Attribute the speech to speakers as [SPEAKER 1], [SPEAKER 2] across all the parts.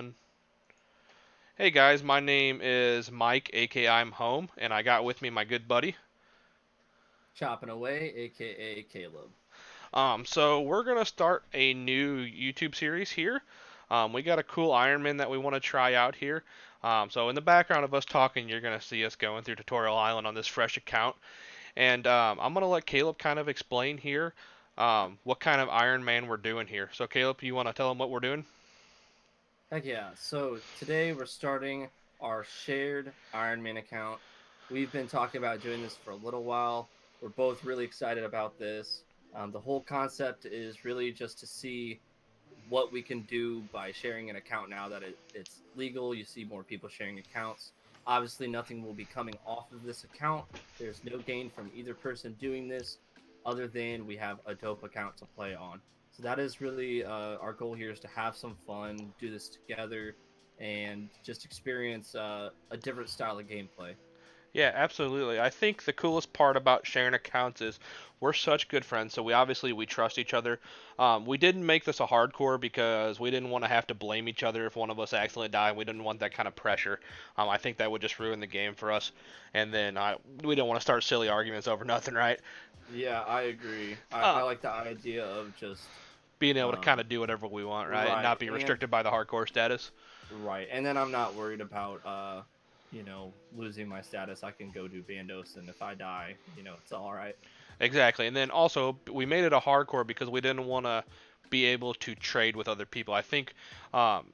[SPEAKER 1] 1. Hey guys, my name is Mike, aka I'm Home, and I got with me my good buddy.
[SPEAKER 2] Chopping Away, aka Caleb.
[SPEAKER 1] So we're gonna start a new YouTube series here. We got a cool Iron Man that we want to try out here. So in the background of us talking, you're gonna see us going through Tutorial Island on this fresh account, and I'm gonna let Caleb kind of explain here what kind of Iron Man we're doing here. So Caleb, you want to tell them what we're doing?
[SPEAKER 2] Heck yeah. So today we're starting our shared Iron Man account. We've been talking about doing this for a little while. We're both really excited about this. The whole concept is really just to see what we can do by sharing an account now that it's legal. You see more people sharing accounts. Obviously, nothing will be coming off of this account. There's no gain from either person doing this other than we have a dope account to play on. So that is really our goal here is to have some fun, do this together, and just experience a different style of gameplay.
[SPEAKER 1] Yeah, absolutely. I think the coolest part about sharing accounts is we're such good friends, so we trust each other. We didn't make this a hardcore because we didn't want to have to blame each other if one of us accidentally died. We didn't want that kind of pressure. I think that would just ruin the game for us, and then we don't want to start silly arguments over nothing, right?
[SPEAKER 2] Yeah, I agree. I
[SPEAKER 1] Uh,
[SPEAKER 2] like the idea of just
[SPEAKER 1] Being able to kind
[SPEAKER 2] um,
[SPEAKER 1] of do whatever we want, right, and
[SPEAKER 2] right,
[SPEAKER 1] not be
[SPEAKER 2] and
[SPEAKER 1] restricted by the hardcore status.
[SPEAKER 2] right. And then I'm not worried about losing my status. I can go do Bandos and if I die, it's all right.
[SPEAKER 1] Exactly. And then also we made it a hardcore because we didn't want to be able to trade with other people. I think um,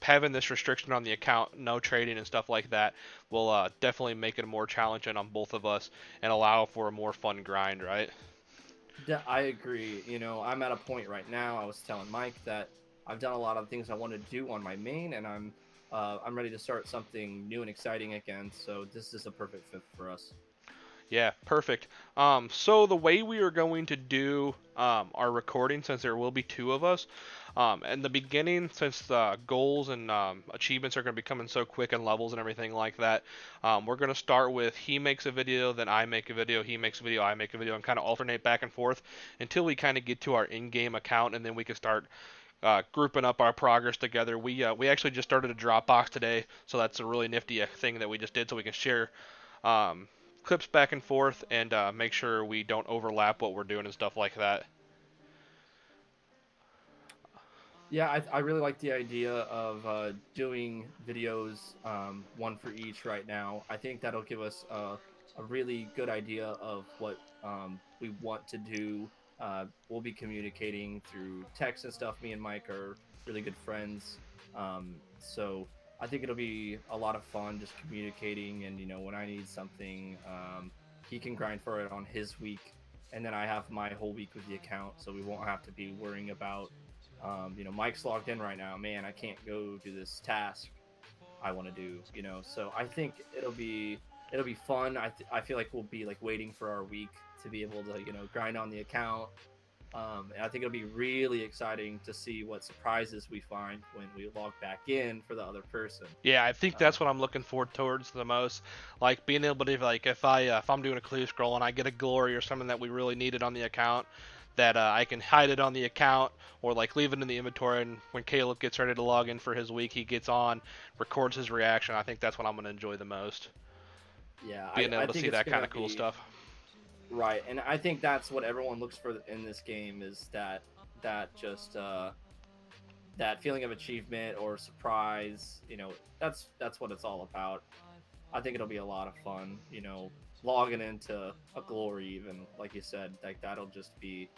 [SPEAKER 1] having this restriction on the account, no trading and stuff like that, will definitely make it more challenging on both of us and allow for a more fun grind, right?
[SPEAKER 2] I agree. I'm at a point right now. I was telling Mike that I've done a lot of things I want to do on my main, and I'm ready to start something new and exciting again. So this is a perfect fit for us.
[SPEAKER 1] Yeah, perfect. So the way we are going to do our recording, since there will be two of us, in the beginning, since the goals and achievements are going to be coming so quick and levels and everything like that, we're going to start with he makes a video, then I make a video, he makes a video, I make a video, and kind of alternate back and forth until we kind of get to our in-game account, and then we can start grouping up our progress together. We actually just started a Dropbox today, so that's a really nifty thing that we just did, so we can share um, clips back and forth and make sure we don't overlap what we're doing and stuff like that.
[SPEAKER 2] Yeah, I really like the idea of doing videos, one for each right now. I think that'll give us a really good idea of what we want to do. We'll be communicating through text and stuff. Me and Mike are really good friends. So I think it'll be a lot of fun just communicating. And, when I need something, he can grind for it on his week. And then I have my whole week with the account. So we won't have to be worrying about Mike's logged in right now. Man, I can't go do this task I want to do. So I think it'll be fun. I feel like we'll be like waiting for our week to be able to grind on the account. And I think it'll be really exciting to see what surprises we find when we log back in for the other person.
[SPEAKER 1] Yeah, I think that's
[SPEAKER 2] Um,
[SPEAKER 1] what I'm looking forward towards the most. Like being able to like if I'm doing a clear scroll and I get a glory or something that we really needed on the account, that I can hide it on the account or like leave it in the inventory. And when Caleb gets ready to log in for his week, he gets on, records his reaction. I think that's what I'm gonna enjoy the most.
[SPEAKER 2] yeah, I,
[SPEAKER 1] Being able
[SPEAKER 2] I
[SPEAKER 1] to
[SPEAKER 2] think
[SPEAKER 1] see
[SPEAKER 2] it's
[SPEAKER 1] that kind
[SPEAKER 2] gonna
[SPEAKER 1] of cool
[SPEAKER 2] be
[SPEAKER 1] stuff.
[SPEAKER 2] right, and I think that's what everyone looks for in this game is that feeling of achievement or surprise. That's what it's all about. I think it'll be a lot of fun. Logging into a glory, even like you said, like that'll just be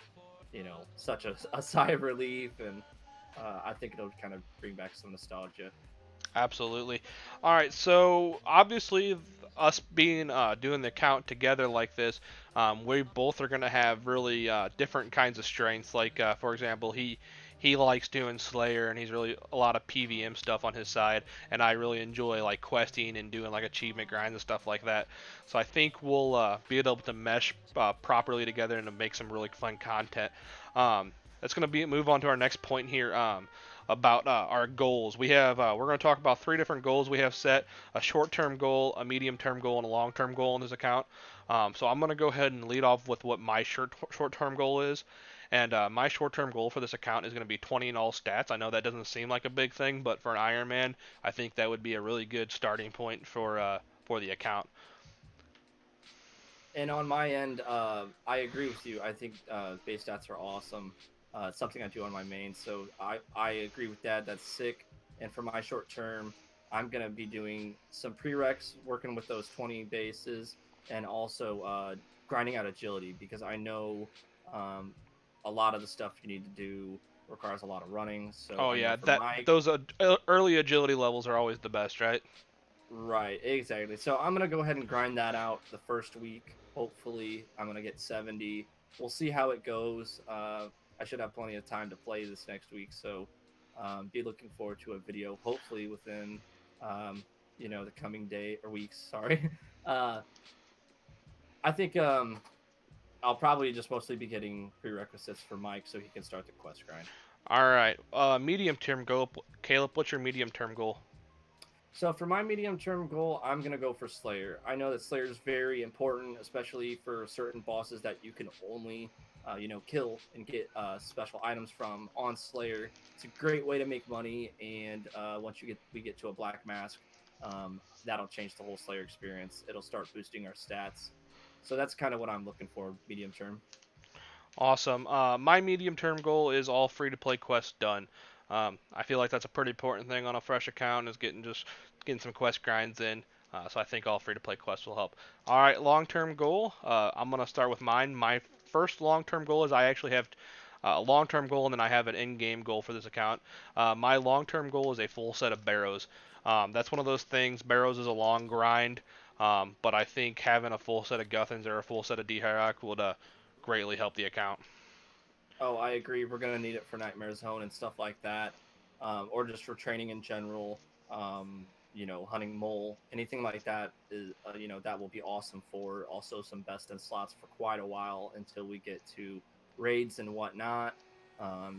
[SPEAKER 2] such a sigh of relief, and I think it'll kind of bring back some nostalgia.
[SPEAKER 1] Absolutely. All right. So obviously, us being doing the count together like this, we both are gonna have really different kinds of strengths. Like for example, he likes doing Slayer and he's really a lot of PVM stuff on his side, and I really enjoy like questing and doing like achievement grinds and stuff like that. So I think we'll be able to mesh properly together and to make some really fun content. That's gonna be move on to our next point here. About our goals. We're going to talk about three different goals we have set: a short-term goal, a medium-term goal, and a long-term goal in this account. So I'm going to go ahead and lead off with what my short-term goal is, And my short-term goal for this account is going to be 20 in all stats. I know that doesn't seem like a big thing, but for an Iron Man, I think that would be a really good starting point for the account.
[SPEAKER 2] And on my end, I agree with you. I think base stats are awesome. It's something I do on my main, so I agree with that. That's sick. And for my short term, I'm gonna be doing some prereqs, working with those 20 bases, and also grinding out agility because I know um, a lot of the stuff you need to do requires a lot of running. So
[SPEAKER 1] Oh
[SPEAKER 2] I know
[SPEAKER 1] yeah,
[SPEAKER 2] for
[SPEAKER 1] that
[SPEAKER 2] my
[SPEAKER 1] those early agility levels are always the best, right?
[SPEAKER 2] Right, exactly. So I'm gonna go ahead and grind that out the first week. Hopefully, I'm gonna get 70. We'll see how it goes. I should have plenty of time to play this next week, so be looking forward to a video. Hopefully within um, the coming day or weeks. Sorry. Uh, I think I'll probably just mostly be getting prerequisites for Mike so he can start the quest grind.
[SPEAKER 1] All right, medium term goal, Caleb. What's your medium term goal?
[SPEAKER 2] So for my medium term goal, I'm gonna go for Slayer. I know that Slayer is very important, especially for certain bosses that you can only, kill and get special items from on Slayer. It's a great way to make money, and once we get to a Black Mask, that'll change the whole Slayer experience. It'll start boosting our stats. So that's kind of what I'm looking for medium term.
[SPEAKER 1] Awesome. My medium term goal is all free to play quests done. I feel like that's a pretty important thing on a fresh account is getting some quest grinds in. So I think all free to play quests will help. All right, long term goal. I'm gonna start with mine. My first long term goal is I actually have a long term goal and then I have an in game goal for this account. My long term goal is a full set of barrows. That's one of those things. Barrows is a long grind. But I think having a full set of Guthans or a full set of D-Hierarch would greatly help the account.
[SPEAKER 2] Oh, I agree. We're gonna need it for Nightmare Zone and stuff like that, or just for training in general. Hunting mole, anything like that is, that will be awesome for also some best in slots for quite a while until we get to raids and whatnot,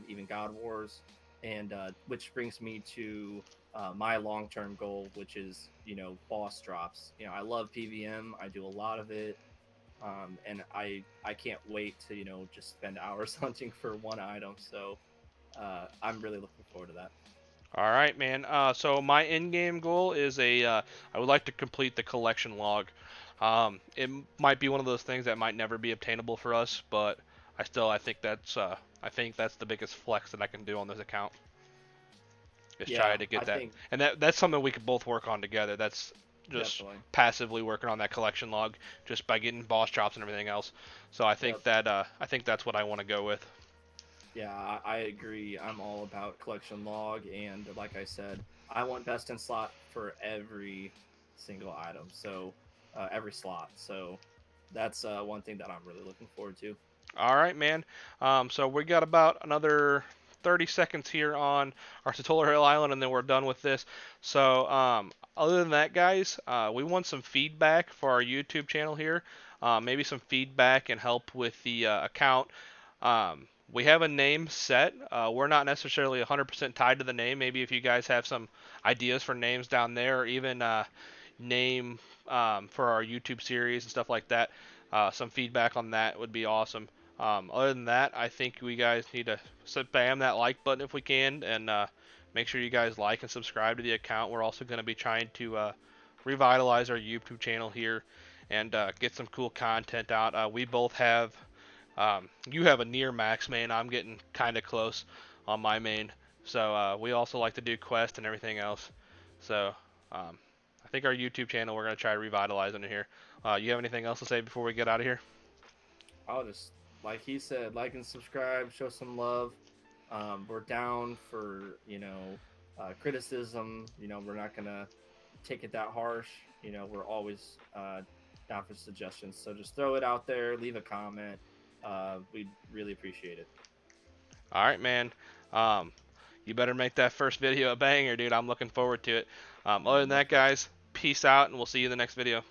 [SPEAKER 2] even God Wars, and which brings me to my long term goal, which is boss drops. I love PVM. I do a lot of it. And I can't wait to just spend hours hunting for one item. So I'm really looking forward to that.
[SPEAKER 1] All right, man. So my in-game goal is I would like to complete the collection log. It might be one of those things that might never be obtainable for us, but I think that's the biggest flex that I can do on this account. Is try
[SPEAKER 2] Yeah,
[SPEAKER 1] to get
[SPEAKER 2] I
[SPEAKER 1] that,
[SPEAKER 2] think
[SPEAKER 1] and that's something we could both work on together. That's just
[SPEAKER 2] definitely.
[SPEAKER 1] passively working on that collection log, just by getting boss drops and everything else. So
[SPEAKER 2] Yep.
[SPEAKER 1] I think that's what I want to go with.
[SPEAKER 2] Yeah, I agree. I'm all about collection log, and like I said, I want best in slot for every single item. So every slot. So that's one thing that I'm really looking forward to.
[SPEAKER 1] All right, man. So we got about another 30 seconds here on our Tutorial Island, and then we're done with this. So, other than that, guys, we want some feedback for our YouTube channel here. Maybe some feedback and help with the account. We have a name set. We're not necessarily 100% tied to the name. Maybe if you guys have some ideas for names down there, or even name for our YouTube series and stuff like that, some feedback on that would be awesome. Other than that, I think we guys need to spam that like button if we can, and make sure you guys like and subscribe to the account. We're also going to be trying to revitalize our YouTube channel here and get some cool content out. We both have, you have a near max main. I'm getting kind of close on my main. So we also like to do quest and everything else. So um, I think our YouTube channel, we're going to try revitalizing it here. You have anything else to say before we get out of here?
[SPEAKER 2] I'll just like he said, like and subscribe, show some love. We're down for criticism. We're not gonna take it that harsh. We're always down for suggestions. So just throw it out there, leave a comment. We'd really appreciate it.
[SPEAKER 1] All right, man. Um, you better make that first video a banger, dude. I'm looking forward to it. Other than
[SPEAKER 2] Most
[SPEAKER 1] that, guys, peace out, and we'll see you in the next video.